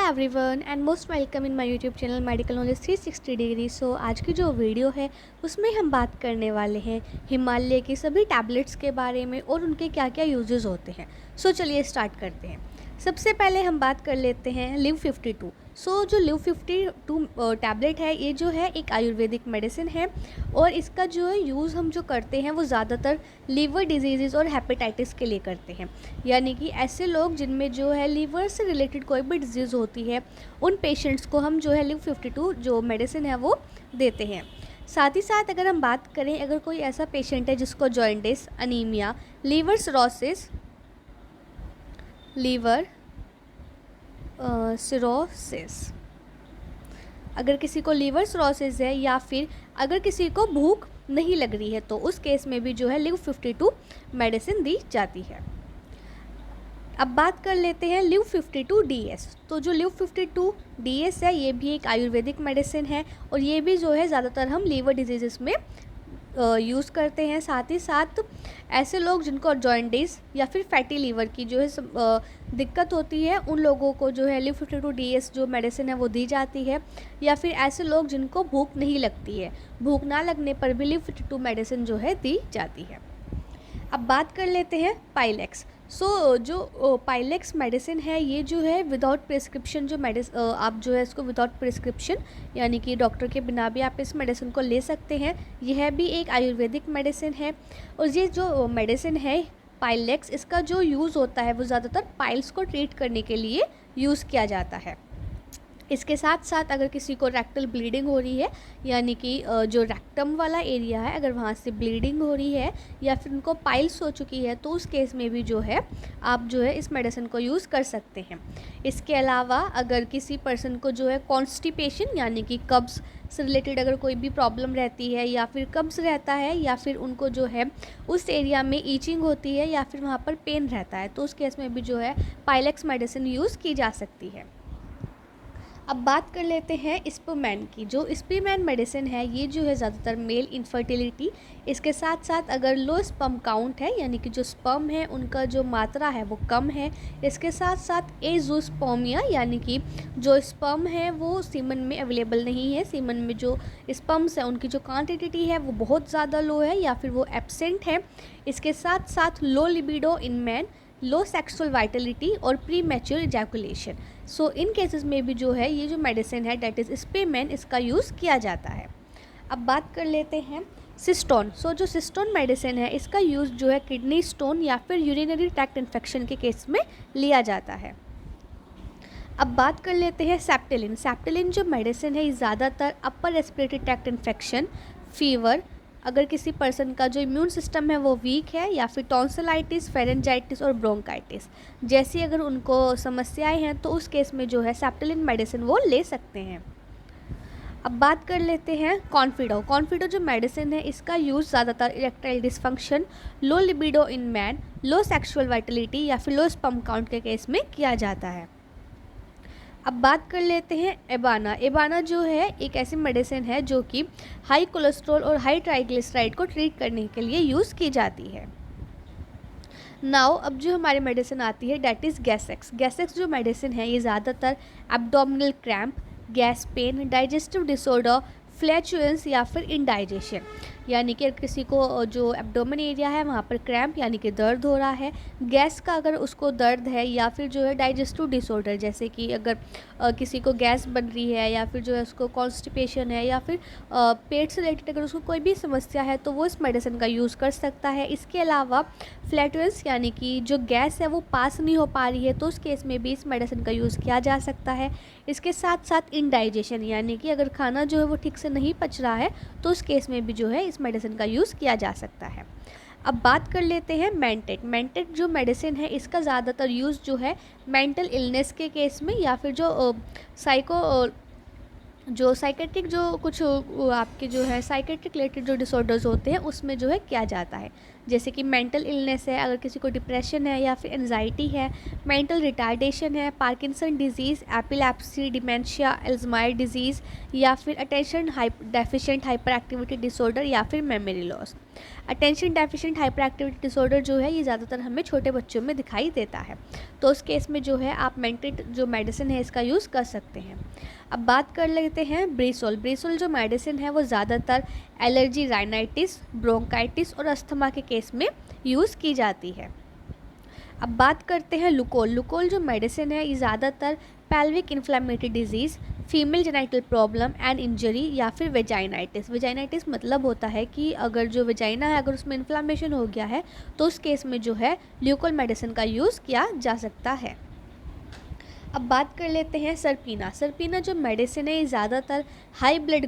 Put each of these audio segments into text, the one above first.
Everyone and most welcome in my YouTube channel medical knowledge 360 degree. So आज की जो video है उसमें हम बात करने वाले हैं हिमालय की सभी टैबलेट्स के बारे में और उनके क्या क्या यूजेस होते हैं। सो चलिए स्टार्ट करते हैं। सबसे पहले हम बात कर लेते हैं लिव 52। सो जो लिव 52 टैबलेट है, ये जो है एक आयुर्वेदिक मेडिसिन है और इसका जो है यूज़ हम जो करते हैं वो ज़्यादातर लीवर डिजीज़ और हेपेटाइटिस के लिए करते हैं। यानी कि ऐसे लोग जिनमें जो है लीवर से रिलेटेड कोई भी डिजीज़ होती है, उन पेशेंट्स को हम जो है लिव 52 जो मेडिसिन है वो देते हैं। साथ ही साथ अगर हम बात करें, अगर कोई ऐसा पेशेंट है जिसको जॉइंटिस, अनीमिया, लीवर सिरोसिस, अगर किसी को लीवर सिरोसिस है या फिर अगर किसी को भूख नहीं लग रही है, तो उस केस में भी जो है लिव 52 मेडिसिन दी जाती है। अब बात कर लेते हैं लिव 52 DS। तो जो लिव 52 DS है, ये भी एक आयुर्वेदिक मेडिसिन है और ये भी जो है ज़्यादातर हम लीवर डिजीज़ में यूज़ करते हैं। साथ ही साथ ऐसे लोग जिनको जॉइंटिस या फिर फैटी लीवर की जो है दिक्कत होती है, उन लोगों को जो है लिव 52 DS जो मेडिसिन है वो दी जाती है। या फिर ऐसे लोग जिनको भूख नहीं लगती है, भूख ना लगने पर भी लिव 52 मेडिसिन जो है दी जाती है। अब बात कर लेते हैं पाइलेक्स। जो पाइलेक्स मेडिसिन है, ये जो है विदाउट प्रिस्क्रिप्शन जो आप जो है इसको विदाउट प्रिस्क्रिप्शन यानी कि डॉक्टर के बिना भी आप इस मेडिसिन को ले सकते हैं। यह भी एक आयुर्वेदिक मेडिसिन है और ये जो मेडिसिन है पाइलेक्स, इसका जो यूज़ होता है वो ज़्यादातर पाइल्स को ट्रीट करने के लिए यूज़ किया जाता है। इसके साथ साथ अगर किसी को रेक्टल ब्लीडिंग हो रही है, यानी कि जो रेक्टम वाला एरिया है, अगर वहाँ से ब्लीडिंग हो रही है या फिर उनको पाइल्स हो चुकी है, तो उस केस में भी जो है आप जो है इस मेडिसिन को यूज़ कर सकते हैं। इसके अलावा अगर किसी पर्सन को जो है कॉन्स्टिपेशन यानी कि कब्ज़ से रिलेटेड अगर कोई भी प्रॉब्लम रहती है या फिर कब्ज़ रहता है या फिर उनको जो है उस एरिया में ईचिंग होती है या फिर वहाँ पर पेन रहता है, तो उस केस में भी जो है पाइलेक्स मेडिसिन यूज़ की जा सकती है। अब बात कर लेते हैं स्पर्मैन की। जो स्पर्मैन मेडिसिन है, ये जो है ज़्यादातर मेल इनफर्टिलिटी, इसके साथ साथ अगर लो स्पर्म काउंट है यानी कि जो स्पर्म है उनका जो मात्रा है वो कम है, इसके साथ साथ एजोस्पर्मिया यानी कि जो स्पर्म है वो सीमन में अवेलेबल नहीं है, सीमन में जो स्पर्म्स है उनकी जो क्वांटिटी है वो बहुत ज़्यादा लो है या फिर वो एब्सेंट है। इसके साथ साथ low libido in man, low sexual Vitality और प्री मैच्योर इजैकुलेशन। सो इन केसेस में भी जो है ये जो मेडिसिन है डेट इज़ स्पर्मैन, इसका यूज़ किया जाता है। अब बात कर लेते हैं सिस्टोन। जो सिस्टोन मेडिसिन है, इसका यूज़ जो है किडनी स्टोन या फिर यूरिनरी ट्रैक्ट इन्फेक्शन के केस में लिया जाता है। अब बात कर लेते हैं सेप्टेलिन। सेप्टेलिन जो मेडिसिन है, ये ज़्यादातर upper respiratory tract infection, fever, अगर किसी पर्सन का जो इम्यून सिस्टम है वो वीक है या फिर टॉन्सिलाइटिस, फेरेंजाइटिस और ब्रोंकाइटिस जैसी अगर उनको समस्याएं हैं, तो उस केस में जो है सेप्टेलिन मेडिसिन वो ले सकते हैं। अब बात कर लेते हैं कॉन्फिडो। कॉन्फिडो जो मेडिसिन है, इसका यूज़ ज़्यादातर erectile dysfunction, low libido in man, low sexual Vitality या फिर लो स्पर्म काउंट के केस में किया जाता है। अब बात कर लेते हैं एबाना। एबाना जो है एक ऐसी मेडिसिन है जो कि हाई कोलेस्ट्रॉल और हाई ट्राइग्लिसराइड को ट्रीट करने के लिए यूज़ की जाती है। नाउ अब जो हमारी मेडिसिन आती है डेट इज़ गैसेक्स। गैसेक्स जो मेडिसिन है, ये ज़्यादातर abdominal cramp, gas pain, digestive disorder, flatulence या फिर इंडाइजेशन, यानी कि किसी को जो एब्डोमेन एरिया है वहाँ पर क्रैम्प यानी कि दर्द हो रहा है, गैस का अगर उसको दर्द है या फिर जो है डाइजेस्टिव डिसऑर्डर, जैसे कि अगर किसी को गैस बन रही है या फिर जो है उसको कॉन्स्टिपेशन है या फिर पेट से रिलेटेड अगर उसको कोई भी समस्या है, तो वो इस मेडिसिन का यूज़ कर सकता है। इसके अलावा फ्लैटुलेंस यानी कि जो गैस है वो पास नहीं हो पा रही है, तो उस केस में भी इस मेडिसिन का यूज़ किया जा सकता है। इसके साथ साथ इंडाइजेशन यानी कि अगर खाना जो है वो ठीक से नहीं पच रहा है, तो उस केस में भी जो है इस मेडिसिन का यूज़ किया जा सकता है। अब बात कर लेते हैं मेंटेट। मेंटेट जो मेडिसिन है, इसका ज़्यादातर यूज़ जो है मेंटल इलनेस के केस में या फिर जो साइकेट्रिक जो कुछ आपके जो है साइकेट्रिक रिलेटेड जो डिसऑर्डर्स होते हैं उसमें जो है किया जाता है। जैसे कि मेंटल इलनेस है, अगर किसी को डिप्रेशन है या फिर एनजाइटी है, मेंटल रिटार्डेशन है, Parkinson disease, epilepsy, dementia, Alzheimer disease या फिर attention deficient hyper activity disorder या फिर memory loss. Attention deficient hyper activity disorder जो है ये ज़्यादातर हमें छोटे बच्चों में दिखाई देता है, तो उस केस में जो है आप मेंटल जो मेडिसिन है इसका यूज़ कर सकते हैं। अब बात कर लेते हैं ब्रीसोल। ब्रीसोल जो मेडिसिन है वो ज़्यादातर एलर्जी, राइनाइटिस, ब्रोंकाइटिस और अस्थमा के केस में यूज़ की जाती है। अब बात करते हैं लुकोल। लुकोल जो मेडिसिन है ये ज़्यादातर pelvic inflammatory disease, female genital problem and injury या फिर वेजाइनाइटिस। वेजाइनाइटिस मतलब होता है कि अगर जो वेजाइना है अगर उसमें इन्फ्लामेशन हो गया है तो उस केस में जो है ल्यूकोल मेडिसिन का यूज़ किया जा सकता है। अब बात कर लेते हैं सरपीना। सरपीना जो मेडिसिन है ये ज़्यादातर हाई ब्लड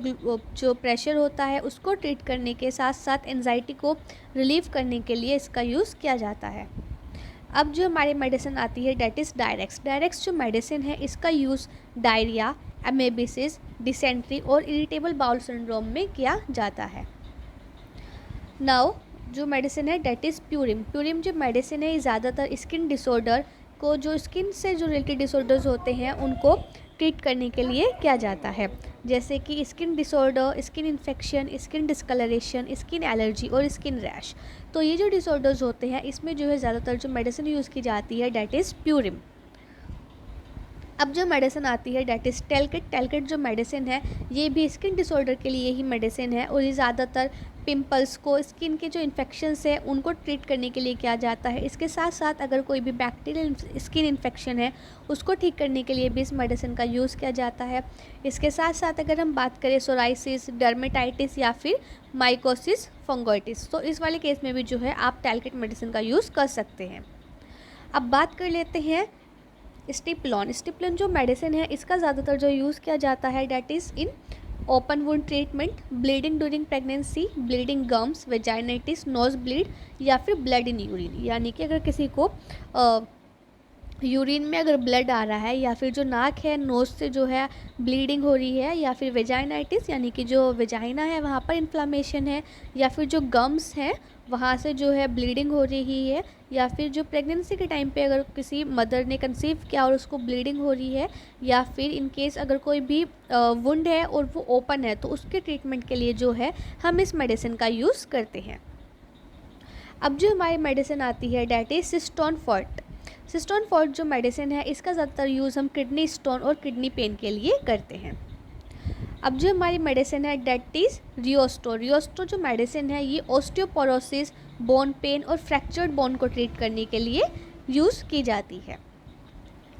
जो प्रेशर होता है उसको ट्रीट करने के साथ साथ एंजाइटी को रिलीव करने के लिए इसका यूज़ किया जाता है। अब जो हमारी मेडिसिन आती है डेट इज़ डायरेक्स। डायरेक्स जो मेडिसिन है इसका यूज़ डायरिया, एमेबिसिस, डिसेंट्री और इरिटेबल बाउल सिंड्रोम में किया जाता है। नाउ जो मेडिसिन है डेट इज़ प्यूरिम। प्यूरिम जो मेडिसिन है ये ज़्यादातर स्किन डिसऑर्डर को, जो स्किन से जो रिलेटेड डिसऑर्डर्स होते हैं उनको ट्रीट करने के लिए किया जाता है, जैसे कि skin disorder, skin infection, skin discolouration, skin allergy और स्किन रैश। तो ये जो डिसऑर्डर्स होते हैं इसमें जो है ज़्यादातर जो मेडिसिन यूज़ की जाती है डेट इज़ प्यूरिम। अब जो मेडिसिन आती है डेट इज़ टेलकिट। टेलकिट जो मेडिसिन है ये भी स्किन डिसऑर्डर के लिए ही मेडिसिन है और ये ज़्यादातर पिंपल्स को, स्किन के जो इन्फेक्शंस है उनको ट्रीट करने के लिए किया जाता है। इसके साथ साथ अगर कोई भी बैक्टीरियल स्किन इन्फेक्शन है उसको ठीक करने के लिए भी इस मेडिसिन का यूज़ किया जाता है। इसके साथ साथ अगर हम बात करें सोराइसिस, डर्मेटाइटिस या फिर माइकोसिस फंगोइटिस, तो इस वाले केस में भी जो है आप टेलकिट मेडिसिन का यूज़ कर सकते हैं। अब बात कर लेते हैं स्टिप्लॉन। स्टिप्लॉन जो मेडिसिन है इसका ज़्यादातर जो यूज़ किया जाता है that is in open wound treatment, bleeding during pregnancy, bleeding gums, vaginitis, nose bleed या फिर ब्लड इन यूरिन। यानी कि अगर किसी को यूरिन में अगर ब्लड आ रहा है या फिर जो नाक है, नोज से जो है ब्लीडिंग हो रही है, या फिर वेजाइनाइटिस यानी कि जो वेजाइना है वहाँ पर इन्फ्लामेशन है, या फिर जो गम्स हैं वहाँ से जो है ब्लीडिंग हो रही है, या फिर जो प्रेगनेंसी के टाइम पे अगर किसी मदर ने कंसीव किया और उसको ब्लीडिंग हो रही है, या फिर इन केस अगर कोई भी वुंड है और वो ओपन है तो उसके ट्रीटमेंट के लिए जो है हम इस मेडिसिन का यूज़ करते हैं। अब जो हमारी मेडिसिन आती है that is Cystone Forte. Cystone Forte जो मेडिसिन है इसका ज़्यादातर यूज़ हम किडनी स्टोन और किडनी पेन के लिए करते हैं। अब जो हमारी मेडिसिन है डेट इज़ रियोस्टो। रियोस्टो जो मेडिसिन है ये ऑस्टियोपोरोसिस, बोन पेन और फ्रैक्चर्ड बोन को ट्रीट करने के लिए यूज़ की जाती है।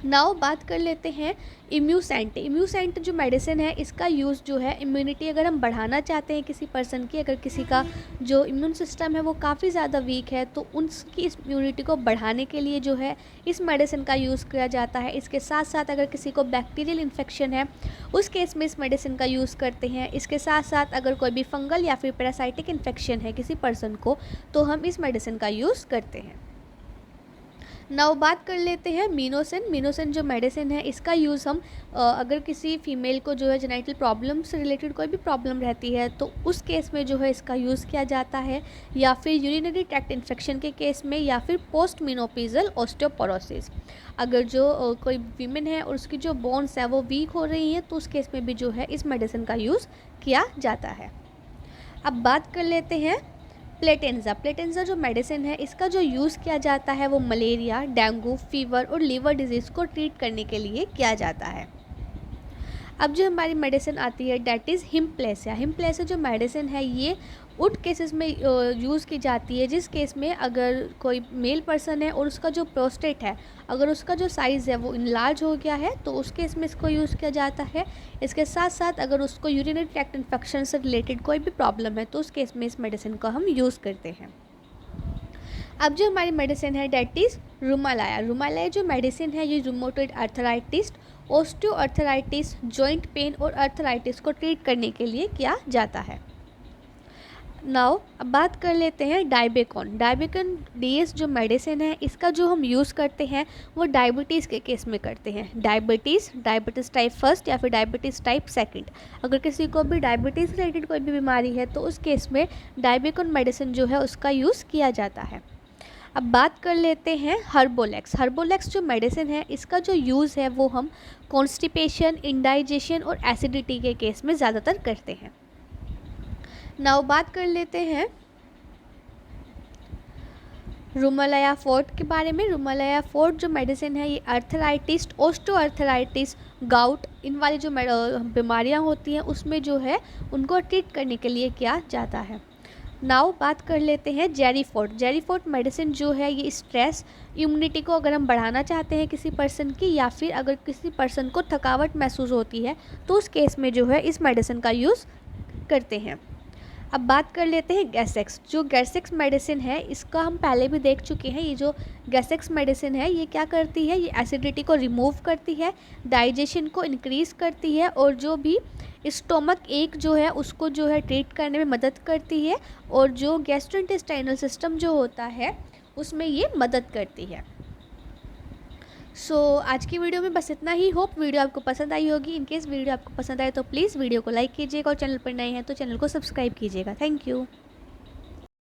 नाउ बात कर लेते हैं इम्यूसेंट। इम्यूसेंट जो मेडिसिन है इसका यूज़ जो है इम्यूनिटी अगर हम बढ़ाना चाहते हैं किसी पर्सन की, अगर किसी का जो इम्यून सिस्टम है वो काफ़ी ज़्यादा वीक है तो उनकी इस इम्यूनिटी को बढ़ाने के लिए जो है इस मेडिसिन का यूज़ किया जाता है। इसके साथ साथ अगर किसी को बैक्टीरियल इन्फेक्शन है उस केस में इस मेडिसिन का यूज़ करते हैं। इसके साथ साथ अगर कोई भी फंगल या फिर पैरासाइटिक इन्फेक्शन है किसी पर्सन को तो हम इस मेडिसिन का यूज़ करते हैं। नाउ बात कर लेते हैं मीनोसिन। मीनोसिन जो मेडिसिन है इसका यूज़ हम अगर किसी फीमेल को जो है जेनिटल प्रॉब्लम से रिलेटेड कोई भी प्रॉब्लम रहती है तो उस केस में जो है इसका यूज़ किया जाता है, या फिर यूरिनरी ट्रैक्ट इन्फेक्शन के केस में, या फिर पोस्ट मेनोपॉज़ल ऑस्टियोपोरोसिस। अगर जो कोई वीमेन है और उसकी जो बोन्स है वो वीक हो रही हैं तो उस केस में भी जो है इस मेडिसिन का यूज़ किया जाता है। अब बात कर लेते हैं प्लेटेंजा। प्लेटेंजा जो मेडिसिन है इसका जो यूज़ किया जाता है वो मलेरिया, डेंगू, फीवर और लीवर डिजीज़ को ट्रीट करने के लिए किया जाता है। अब जो हमारी मेडिसिन आती है डेट इज़ हिमप्लेसिया। हिमप्लेसिया जो मेडिसिन है ये उन केसेस में यूज़ की जाती है जिस केस में अगर कोई मेल पर्सन है और उसका जो प्रोस्टेट है अगर उसका जो साइज़ है वो इनलार्ज हो गया है तो उस केस में इसको यूज़ किया जाता है। इसके साथ साथ अगर उसको यूरिनरी ट्रैक्ट इन्फेक्शन से रिलेटेड कोई भी प्रॉब्लम है तो उस केस में इस मेडिसिन को हम यूज़ करते हैं। अब जो हमारी मेडिसिन है डेट इज़ रुमालाया। रुमालाया जो मेडिसिन है ये rheumatoid arthritis, osteoarthritis, joint pain और आर्थराइटिस को ट्रीट करने के लिए किया जाता है। नाउ अब बात कर लेते हैं डाइबेकॉन। डाइबेकॉन डीएस जो मेडिसिन है, इसका जो हम यूज़ करते हैं वो डायबिटीज़ के केस में करते हैं। डायबिटीज़ टाइप फर्स्ट या फिर डायबिटीज़ टाइप सेकंड। अगर किसी को भी डायबिटीज़ रिलेटेड कोई भी बीमारी है तो उस केस में डाइबेकॉन मेडिसिन जो है उसका यूज़ किया जाता है। अब बात कर लेते हैं हर्बोलेक्स। हर्बोलेक्स जो मेडिसिन है इसका जो यूज़ है वो हम कॉन्स्टिपेशन, इंडाइजेशन और एसिडिटी के केस में ज़्यादातर करते हैं। नाउ बात कर लेते हैं रुमालया फोर्ट के बारे में। रुमालया फोर्ट जो मेडिसिन है ये अर्थराइटिस, ऑस्टियोआर्थराइटिस, गाउट, इन वाली जो बीमारियां होती हैं उसमें जो है उनको ट्रीट करने के लिए किया जाता है। नाउ बात कर लेते हैं जेरीफोर्ट। जेरीफोर्ट मेडिसिन जो है ये स्ट्रेस, इम्यूनिटी को अगर हम बढ़ाना चाहते हैं किसी पर्सन की, या फिर अगर किसी पर्सन को थकावट महसूस होती है तो उस केस में जो है इस मेडिसिन का यूज़ करते हैं। अब बात कर लेते हैं गैसेक्स। जो गैसेक्स मेडिसिन है इसका हम पहले भी देख चुके हैं। ये जो गैसेक्स मेडिसिन है ये क्या करती है, ये एसिडिटी को रिमूव करती है, डाइजेशन को इंक्रीज़ करती है और जो भी स्टोमक एक जो है उसको जो है ट्रीट करने में मदद करती है, और जो गैस्ट्रोइंटेस्टाइनल सिस्टम जो होता है उसमें ये मदद करती है। आज की वीडियो में बस इतना ही। होप वीडियो आपको पसंद आई होगी। इन केस वीडियो आपको पसंद आए तो प्लीज़ वीडियो को लाइक कीजिएगा और चैनल पर नए हैं तो चैनल को सब्सक्राइब कीजिएगा। Thank you.